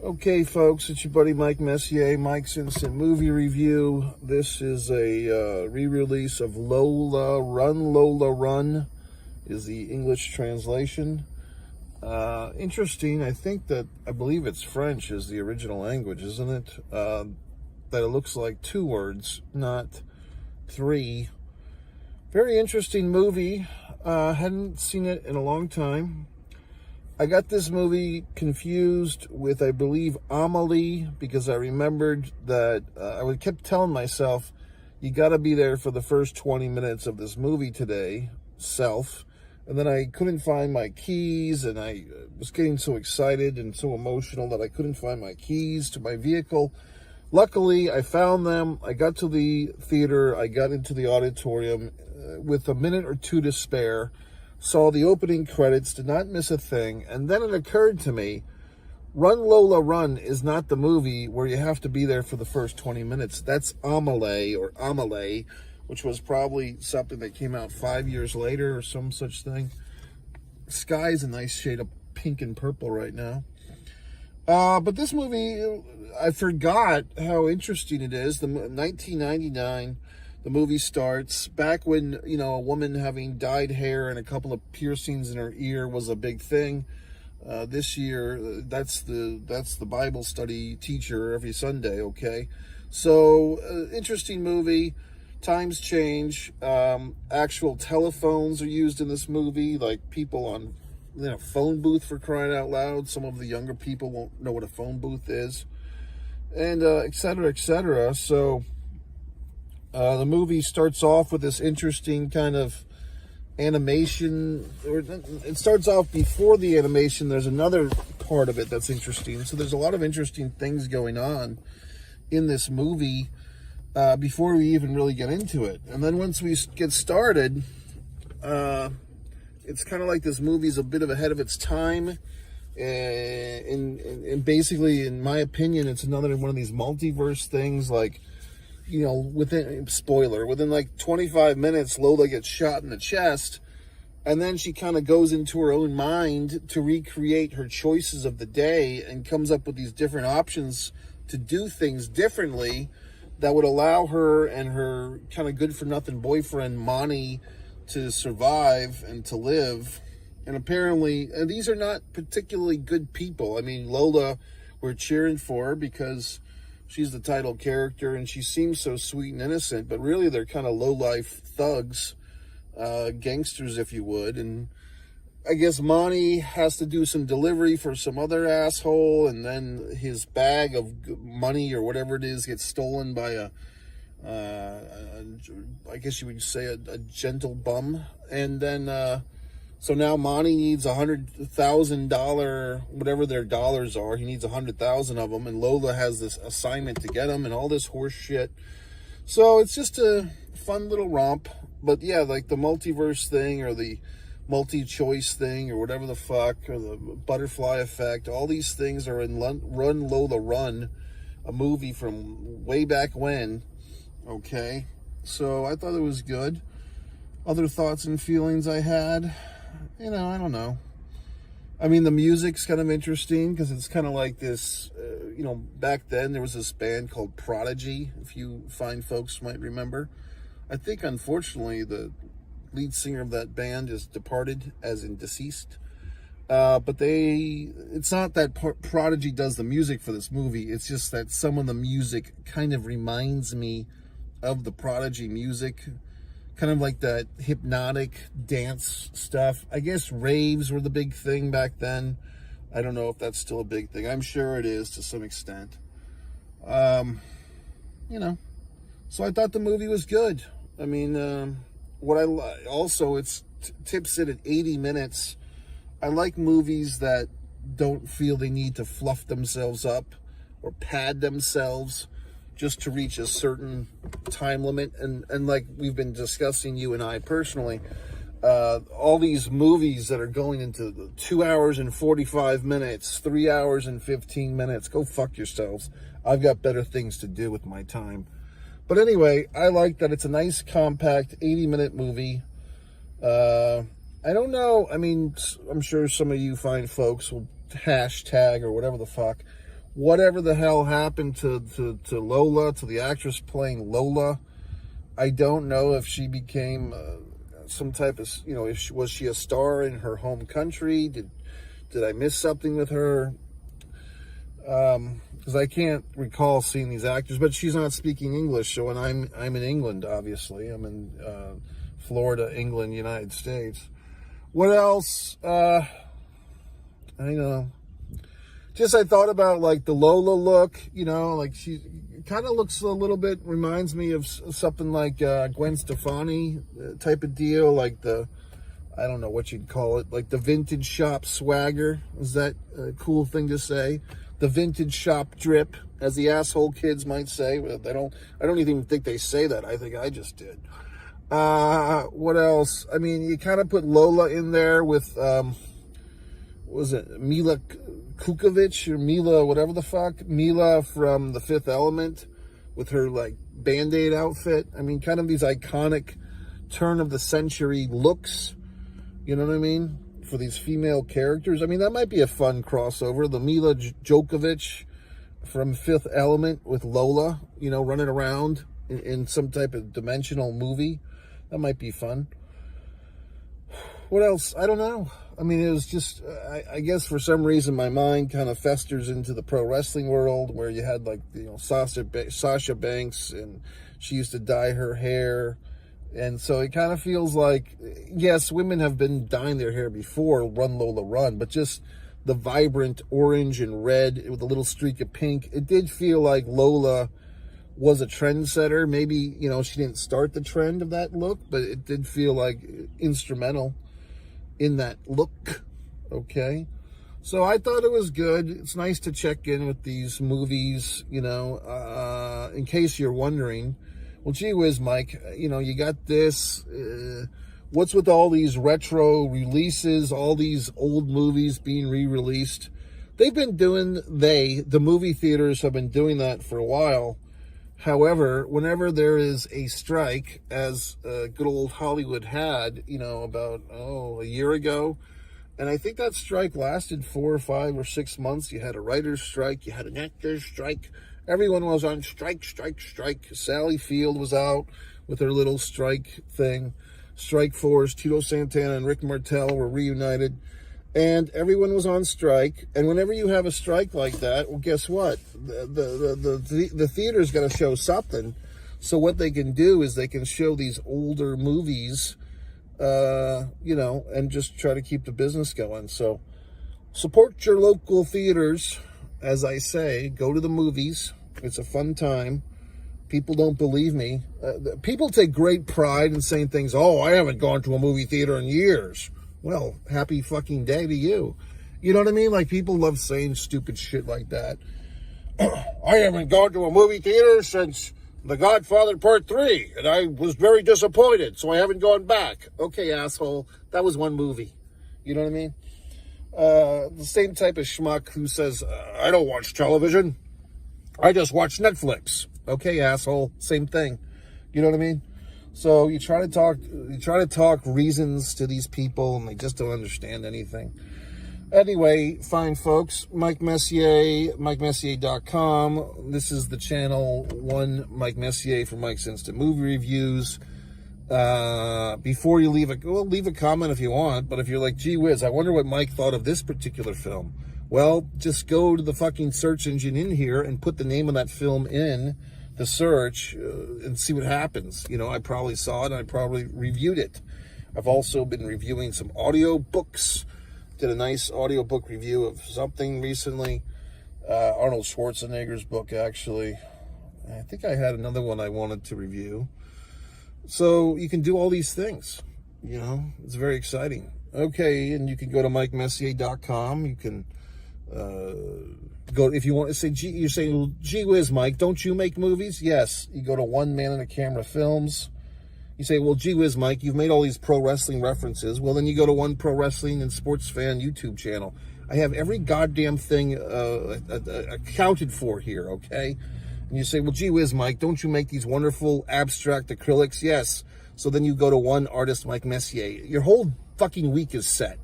Okay, folks, it's your buddy Mike Messier, Mike's Instant Movie Review. This is a re-release of Lola, Run, is the English translation. Interesting, I believe it's French is the original language, isn't it? That it looks like two words, not three. Very interesting movie. Hadn't seen it in a long time. I got this movie confused with, I believe, Amelie, because I remembered that I kept telling myself, you got to be there for the first 20 minutes of this movie today, self. And then I couldn't find my keys, and I was getting so excited and so emotional that I couldn't find my keys to my vehicle. Luckily, I found them. I got to the theater. I got into the auditorium with a minute or two to spare. Saw the opening credits, did not miss a thing, and then it occurred to me, Run, Lola, Run is not the movie where you have to be there for the first 20 minutes. That's Amelie, which was probably something that came out 5 years later or some such thing. Sky's a nice shade of pink and purple right now. But this movie, I forgot how interesting it is. The 1999... The movie starts back when, a woman having dyed hair and a couple of piercings in her ear was a big thing. This year, that's the Bible study teacher every Sunday, okay? So, interesting movie. Times change. Actual telephones are used in this movie, like people on phone booth, for crying out loud. Some of the younger people won't know what a phone booth is. And et cetera, et cetera. So... the movie starts off with this interesting kind of animation, or it starts off before the animation. There's another part of it that's interesting. So there's a lot of interesting things going on in this movie before we even really get into it. And then once we get started, it's kind of like this movie's a bit of ahead of its time. And basically, in my opinion, it's another one of these multiverse things, like, within like 25 minutes, Lola gets shot in the chest, and then she kind of goes into her own mind to recreate her choices of the day and comes up with these different options to do things differently that would allow her and her kind of good-for-nothing boyfriend, Monty, to survive and to live. And apparently, these are not particularly good people. I mean, Lola, we're cheering for her because she's the title character, and she seems so sweet and innocent, but really they're kind of low-life thugs, gangsters, if you would. And I guess Monty has to do some delivery for some other asshole, and then his bag of money or whatever it is gets stolen by I guess you would say a gentle bum. And then, so now Monty needs $100,000, whatever their dollars are. He needs 100,000 of them, and Lola has this assignment to get them, and all this horse shit. So it's just a fun little romp. But yeah, like the multiverse thing, or the multi-choice thing, or whatever the fuck, or the butterfly effect, all these things are in Run, Lola, Run, a movie from way back when. Okay, so I thought it was good. Other thoughts and feelings I had, I don't know. I mean, the music's kind of interesting because it's kind of like this, back then there was this band called Prodigy, if you fine folks might remember. I think, unfortunately, the lead singer of that band is departed, as in deceased. But it's not that Prodigy does the music for this movie. It's just that some of the music kind of reminds me of the Prodigy music. Kind of like that hypnotic dance stuff. I guess raves were the big thing back then. I don't know if that's still a big thing. I'm sure it is to some extent. So I thought the movie was good. I mean, it tips it at 80 minutes. I like movies that don't feel they need to fluff themselves up or pad themselves just to reach a certain time limit. And like we've been discussing, you and I personally, all these movies that are going into 2 hours and 45 minutes, 3 hours and 15 minutes, go fuck yourselves. I've got better things to do with my time. But anyway, I like that it's a nice, compact, 80-minute movie. I don't know. I mean, I'm sure some of you fine folks will hashtag or whatever the fuck whatever the hell happened to Lola, to the actress playing Lola. I don't know if she became some type of, was she a star in her home country? Did I miss something with her? Because I can't recall seeing these actors, but she's not speaking English. So, and I'm in England, obviously. I'm in Florida, England, United States. What else? I know. Just I thought about like the Lola look, like she kind of looks a little bit, reminds me of something like Gwen Stefani type of deal, like I don't know what you'd call it, like the vintage shop swagger. Is that a cool thing to say? The vintage shop drip, as the asshole kids might say. I don't even think they say that. I think I just did. What else? I mean, you kind of put Lola in there with, was it Mila Kukovic or Mila, whatever the fuck, Mila from The Fifth Element with her like Band-Aid outfit. I mean, kind of these iconic turn of the century looks, you know what I mean, for these female characters. I mean, that might be a fun crossover. The Mila Djokovic from Fifth Element with Lola, running around in some type of dimensional movie. That might be fun. What else? I don't know. I mean, it was just, I guess for some reason my mind kind of festers into the pro wrestling world where you had like, Sasha Banks, and she used to dye her hair. And so it kind of feels like, yes, women have been dyeing their hair before, Run Lola Run, but just the vibrant orange and red with a little streak of pink. It did feel like Lola was a trendsetter. Maybe, she didn't start the trend of that look, but it did feel like instrumental in that look. Okay, so I thought it was good. It's nice to check in with these movies, in case you're wondering. Well, gee whiz, Mike, you got this. What's with all these retro releases, all these old movies being re-released? They've been doing, the movie theaters have been doing that for a while. However, whenever there is a strike, as good old Hollywood had, about, a year ago, and I think that strike lasted 4 or 5 or 6 months. You had a writer's strike, you had an actor's strike. Everyone was on strike. Sally Field was out with her little strike thing. Strike Force, Tito Santana and Rick Martel were reunited. And everyone was on strike. And whenever you have a strike like that, well, guess what? The theater's got to show something. So what they can do is they can show these older movies, and just try to keep the business going. So support your local theaters. As I say, go to the movies. It's a fun time. People don't believe me. People take great pride in saying things, oh, I haven't gone to a movie theater in years. Well, happy fucking day to you. You know what I mean? Like, people love saying stupid shit like that. I haven't gone to a movie theater since The Godfather Part 3, and I was very disappointed, so I haven't gone back. Okay, asshole, that was one movie. You know what I mean? The same type of schmuck who says, I don't watch television. I just watch Netflix. Okay, asshole, same thing. You know what I mean? So you try to talk reasons to these people, and they just don't understand anything. Anyway, fine folks, Mike Messier, MikeMessier.com. This is the channel 1 Mike Messier for Mike's Instant Movie Reviews. Before you leave a comment if you want, but if you're like, gee whiz, I wonder what Mike thought of this particular film. Well, just go to the fucking search engine in here and put the name of that film in the search and see what happens. I probably saw it and I probably reviewed it. I've also been reviewing some audio books. Did a nice audiobook review of something recently. Arnold Schwarzenegger's book, actually. I think I had another one I wanted to review. So you can do all these things. It's very exciting. Okay, and you can go to MikeMessier.com. You can go, if you want to say, you're saying, well, gee whiz, Mike, don't you make movies? Yes. You go to One Man and a Camera Films. You say, well, gee whiz, Mike, you've made all these pro wrestling references. Well, then you go to One Pro Wrestling and Sports Fan YouTube channel. I have every goddamn thing accounted for here, okay? And you say, well, gee whiz, Mike, don't you make these wonderful abstract acrylics? Yes. So then you go to One Artist, Mike Messier. Your whole fucking week is set.